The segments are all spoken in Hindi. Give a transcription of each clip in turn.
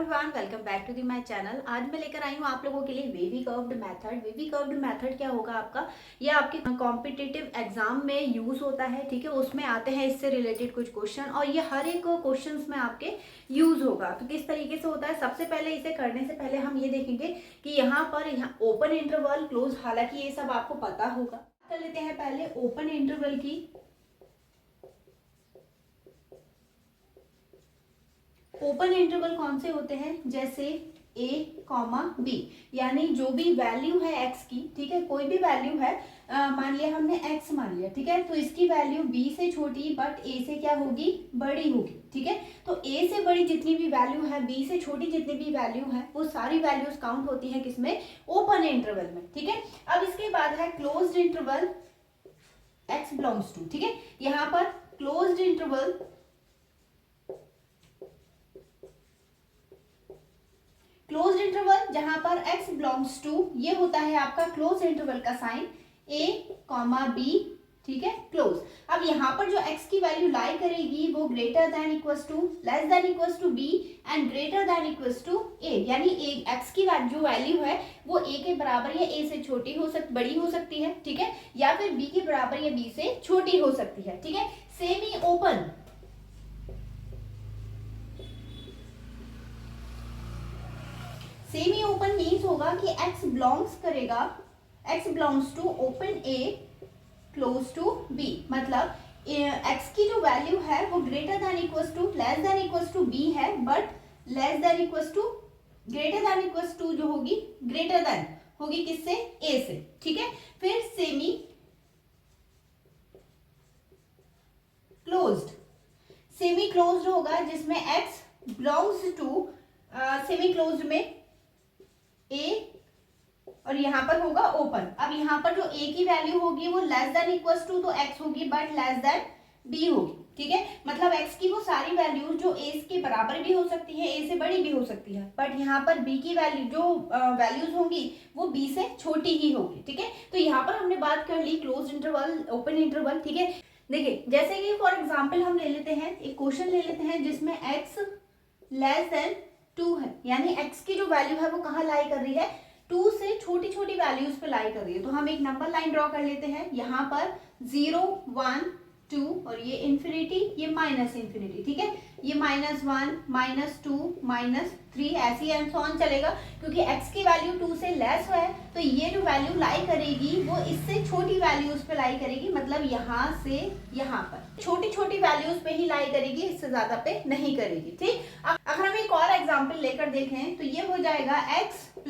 Everyone, welcome back to the my channel. आज मैं लेकर आई हूँ आप लोगों के लिए wavy curved method. Wavy curved method क्या होगा आपका, ये आपके कॉम्पिटिटिव एग्जाम में यूज होता है। ठीक है, उसमें आते हैं इससे रिलेटेड कुछ क्वेश्चन और ये हर एक क्वेश्चन में आपके यूज होगा। तो किस तरीके से होता है, सबसे पहले इसे करने से पहले हम ये देखेंगे कि यहाँ पर ओपन इंटरवल, क्लोज, हालांकि ये सब आपको पता होगा। कर लेते हैं पहले ओपन इंटरवल की। ओपन इंटरवल कौन से होते हैं, जैसे a कॉमा बी, यानी जो भी वैल्यू है x की, ठीक है, कोई भी वैल्यू है, मान लिया हमने x मान लिया, ठीक है, तो इसकी वैल्यू b से छोटी बट a से क्या होगी, बड़ी होगी। ठीक है, तो a से बड़ी जितनी भी वैल्यू है, b से छोटी जितनी भी वैल्यू है, वो सारी वैल्यूज काउंट होती है किसमें, ओपन इंटरवल में। ठीक है, अब इसके बाद है closed interval x belongs to. ठीक है, यहाँ पर क्लोज्ड इंटरवल क्लोज्ड इंटरवल जहां पर x बिलोंग्स टू, ये होता है आपका क्लोज इंटरवल का साइन a कॉमा b। ठीक है, क्लोज। अब यहाँ पर जो x की वैल्यू लाई करेगी वो greater than equals to, less than equals to b and greater than equals to a, यानी x की जो वैल्यू है वो a के बराबर या a से छोटी हो सकती, बड़ी हो सकती है। ठीक है, या फिर b के बराबर या b से छोटी हो सकती है। ठीक है, semi open, semi open means होगा कि x बिलोंग्स करेगा, x belongs to open a close to b, मतलब x की जो वैल्यू है वो greater than equals to, less than equals to b है, but less than equals to, greater than equals to जो होगी, ग्रेटर देन होगी किससे, a से। ठीक है, फिर सेमी क्लोज्ड, सेमी क्लोज्ड होगा जिसमें x belongs to, semi closed में a और यहाँ पर होगा ओपन। अब यहाँ पर जो a की वैल्यू होगी वो लेस देन इक्वल्स टू तो x होगी, बट लेस देन b होगी। ठीक है, मतलब x की वो सारी वैल्यूज जो a के बराबर भी हो सकती है, a से बड़ी भी हो सकती है, बट यहाँ पर b की वैल्यू जो वैल्यूज होंगी वो b से छोटी ही होगी। ठीक है, तो यहाँ पर हमने बात कर ली क्लोज इंटरवल, ओपन इंटरवल। ठीक है, देखिए जैसे कि फॉर एग्जाम्पल हम ले लेते हैं, एक क्वेश्चन ले लेते हैं जिसमें x लेस देन 2 है, यानी x की जो वैल्यू है वो कहाँ लाई कर रही है, 2 से छोटी छोटी वैल्यूज पे लाई कर रही है। तो हम एक नंबर लाइन ड्रॉ कर लेते हैं, यहाँ पर 0 1 2 और ये इंफिनिटी, ये माइनस इंफिनिटी। ठीक है, ये -1 -2 -3 ऐसी एंड सो ऑन चलेगा, क्योंकि x की वैल्यू 2 से लेस है तो ये जो वैल्यू लाई करेगी वो इससे छोटी वैल्यूज पे लाई करेगी, मतलब यहाँ से यहाँ पर छोटी छोटी वैल्यूज पे ही लाई करेगी, इससे ज्यादा पे नहीं करेगी। ठीक, अगर हम एक और एग्जांपल लेकर देखें तो ये हो जाएगा x +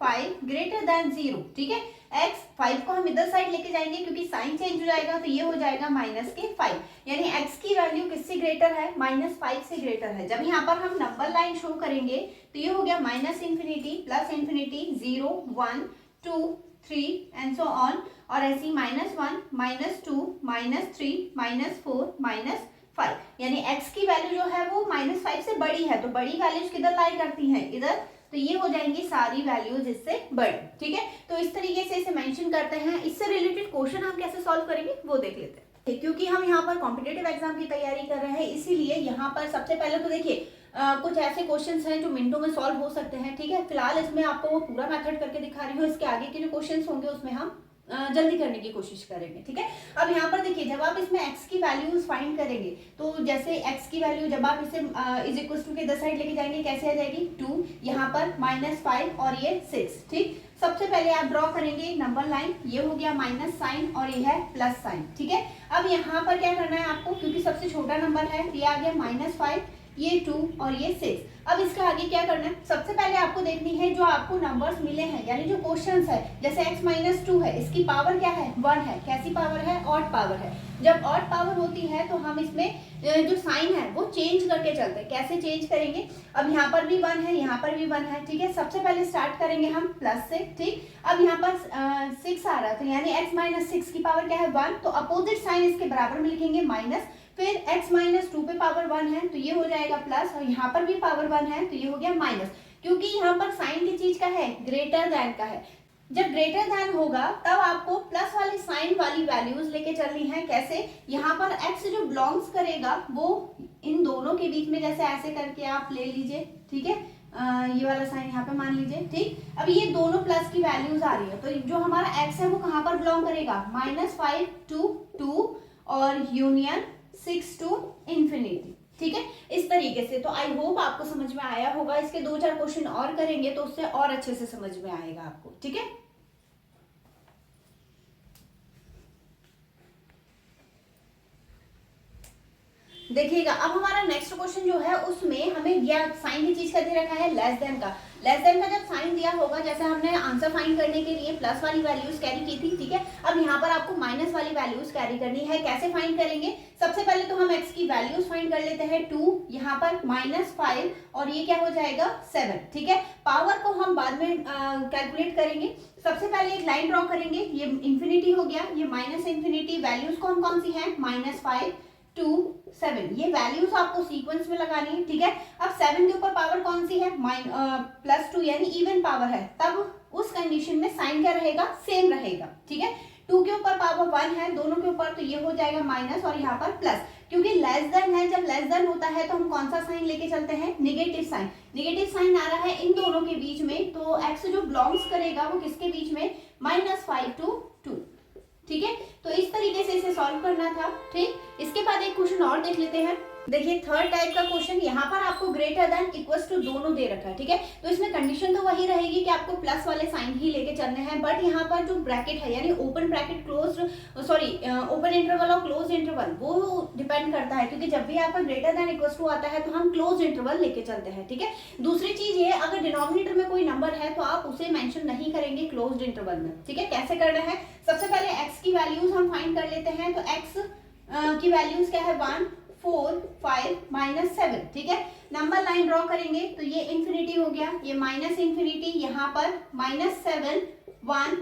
5 ग्रेटर देन 0। ठीक है, x 5 को हम इधर साइड लेके जाएंगे क्योंकि साइन चेंज हो जाएगा, तो ये हो जाएगा -5, यानी x की वैल्यू किससे ग्रेटर है, -5 से ग्रेटर है। जब यहाँ पर हम नंबर लाइन शो करेंगे तो ये हो गया -infinity plus infinity, 0 1 2 3 and so on, और ऐसी -1 -2 -3 -4 -5, यानी x की वैल्यू जो है वो -5 से बड़ी है, तो बड़ी वैल्यूज किधर लाई करती हैं, इधर, तो ये हो जाएंगी सारी वैल्यूज इससे बड़ी। ठीक है, तो इस तरीके से इसे मेंशन करते हैं। इससे रिलेटेड क्वेश्चन हम कैसे सॉल्व करेंगे वो देख लेते हैं। क्योंकि हम यहाँ पर कॉम्पिटेटिव एग्जाम की तैयारी कर रहे हैं, इसीलिए यहाँ पर सबसे पहले तो देखिए कुछ ऐसे क्वेश्चंस हैं जो मिनटों में सॉल्व हो सकते हैं। ठीक है, फिलहाल इसमें आपको वो पूरा मेथड करके दिखा रही हूँ, इसके आगे के जो क्वेश्चंस होंगे उसमें हम जल्दी करने की कोशिश करेंगे। ठीक है, अब यहाँ पर देखिए जब आप इसमें x की वैल्यूज फाइंड करेंगे तो जैसे x की वैल्यू जब आप इसे इज इक्वल टू के इधर साइड लेके जाएंगे, कैसे आ जाएगी, 2, यहाँ पर -5 और ये 6। ठीक, सबसे पहले आप ड्रॉ करेंगे नंबर लाइन, ये हो गया माइनस साइन और ये है प्लस साइन। ठीक है, अब यहाँ पर क्या करना है आपको, क्योंकि सबसे छोटा नंबर है, ये आ गया -5, ये 2 और ये 6। अब इसके आगे क्या करना है, सबसे पहले आपको देखनी है जो आपको नंबर्स मिले हैं, यानी जो क्वेश्चंस है, जैसे x -2 है, इसकी पावर क्या है, 1 है, कैसी पावर है, ऑड पावर है। जब ऑड पावर होती है तो हम इसमें जो साइन है वो चेंज करके चलते हैं। कैसे चेंज करेंगे, अब यहाँ पर भी 1 है, यहाँ पर भी 1 है। ठीक है, सबसे पहले स्टार्ट करेंगे हम प्लस से। ठीक, अब यहाँ पर 6 आ रहा है, तो यानी x -6 की पावर क्या है, 1, तो अपोजिट साइन इसके बराबर में लिखेंगे माइनस, फिर x -2 पे पावर 1 है तो ये हो जाएगा प्लस, और यहाँ पर भी पावर 1 है तो ये हो गया माइनस, क्योंकि यहाँ पर साइन की चीज का है, ग्रेटर देन का है। जब ग्रेटर देन होगा तब आपको प्लस वाली साइन वाली वैल्यूज लेके चलनी है। कैसे, यहाँ पर x जो बिलोंग्स करेगा वो इन दोनों के बीच में, जैसे ऐसे करके आप ले लीजिए। ठीक है, ये वाला साइन यहाँ पे मान लीजिए, ठीक। अब ये दोनों प्लस की वैल्यूज आ रही है, तो जो हमारा x है वो कहाँ पर बिलोंग करेगा, -5 to 2 और यूनियन 6 to इंफिनिटी, ठीक है। इस तरीके से तो आई होप आपको समझ में आया होगा। इसके 2-4 क्वेश्चन और करेंगे तो उससे और अच्छे से समझ में आएगा आपको, ठीक है। देखिएगा अब हमारा नेक्स्ट क्वेश्चन जो है उसमें हमें यह साइन की चीज का दे रखा है लेस देन का। लेस देन का जब साइन दिया होगा, जैसे हमने आंसर फाइंड करने के लिए प्लस वाली वैल्यूज कैरी की थी, ठीक है। अब यहाँ पर आपको माइनस वाली वैल्यूज कैरी करनी है। कैसे फाइंड करेंगे, सबसे पहले तो हम x की वैल्यूज फाइंड कर लेते हैं। 2 यहाँ पर -5 और ये क्या हो जाएगा 7, ठीक है। पावर को हम बाद में कैलकुलेट करेंगे। सबसे पहले एक लाइन ड्रॉ करेंगे, ये इंफिनिटी हो गया, ये माइनस इंफिनिटी, वैल्यूज कौन सी है, -5 2 7, ये वैल्यूज आपको सीक्वेंस में लगानी है, ठीक है। अब 7 के ऊपर पावर कौन सी है, +2 यानी इवन पावर है, तब उस कंडीशन में साइन क्या रहेगा, सेम रहेगा, ठीक है। 2 के ऊपर पावर 1 है, दोनों के ऊपर, तो ये हो जाएगा माइनस और यहाँ पर प्लस, क्योंकि लेस देन है। जब लेस देन होता है तो हम कौन सा साइन लेके चलते हैं, निगेटिव साइन। निगेटिव साइन आ रहा है इन दोनों के बीच में, तो x जो बिलोंग्स करेगा वो किसके बीच में, -5 to 2, ठीक है। तो इस तरीके से इसे सॉल्व करना था, ठीक। इसके बाद एक क्वेश्चन और देख लेते हैं। देखिए थर्ड टाइप का क्वेश्चन, यहाँ पर आपको ग्रेटर देन इक्वल्स टू दोनों दे रखा है, ठीक है। तो इसमें कंडीशन तो वही रहेगी कि आपको प्लस वाले साइन ही लेके चलने हैं, बट यहाँ पर जो ब्रैकेट है यानी open bracket close, sorry open interval और क्लोज इंटरवल, वो डिपेंड करता है, क्योंकि जब भी आपका ग्रेटर देन इक्वल्स टू आता है तो हम क्लोज इंटरवल लेके चलते हैं, ठीक है। दूसरी चीज ये, अगर डिनोमिनेटर में कोई नंबर है तो आप उसे मेंशन नहीं करेंगे क्लोज्ड इंटरवल में, ठीक है। कैसे करना है, सबसे पहले x की वैल्यूज हम फाइंड कर लेते हैं। तो x की वैल्यूज क्या है, 1 4 5 -7, ठीक है। नंबर लाइन ड्रॉ करेंगे तो ये इंफिनिटी हो गया, ये माइनस इंफिनिटी, यहाँ पर -7 1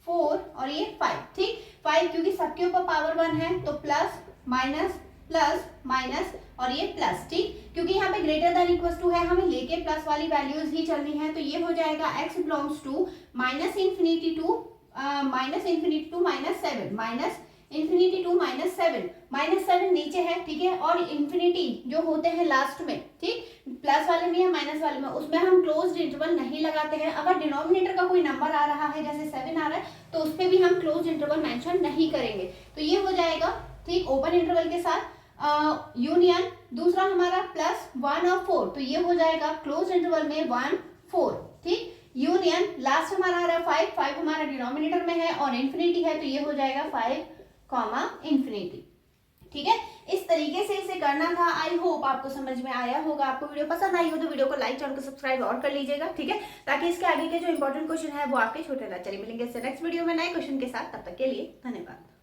4 और ये 5, ठीक। 5 क्योंकि सबके ऊपर पावर 1 है तो प्लस माइनस प्लस माइनस और ये प्लस, ठीक। क्योंकि यहाँ पे ग्रेटर देन इक्वल्स टू है, हमें लेके प्लस वाली वैल्यूज ही चलनी है, तो ये हो जाएगा x belongs to -minus infinity to -minus infinity to -7, -minus infinity to -7, -7 नीचे है, ठीक है। और इंफिनिटी जो होते हैं लास्ट में, ठीक, प्लस वाले में या माइनस वाले में, उसमें हम क्लोज्ड इंटरवल नहीं लगाते हैं। अगर डिनोमिनेटर का कोई नंबर आ रहा है, जैसे 7 आ रहा है, तो उस पर भी हम क्लोज इंटरवल मेंशन नहीं करेंगे। तो ये हो जाएगा, ठीक, ओपन इंटरवल के साथ यूनियन। दूसरा हमारा +1 और 4, तो ये हो जाएगा क्लोज इंटरवल में 1 4, ठीक। यूनियन लास्ट हमारा आ रहा है 5 हमारा डिनोमिनेटर में है और इंफिनिटी है, तो ये हो जाएगा 5 इंफिनिटी, ठीक है। इस तरीके से इसे करना था। आई होप आपको समझ में आया होगा। आपको वीडियो पसंद आई हो तो वीडियो को लाइक, चैनल को सब्सक्राइब और कर लीजिएगा, ठीक है, ताकि इसके आगे के जो इंपॉर्टेंट क्वेश्चन है वो आपके छोटे ना। चलिए मिलेंगे नेक्स्ट वीडियो में नए क्वेश्चन के साथ, तब तक के लिए धन्यवाद।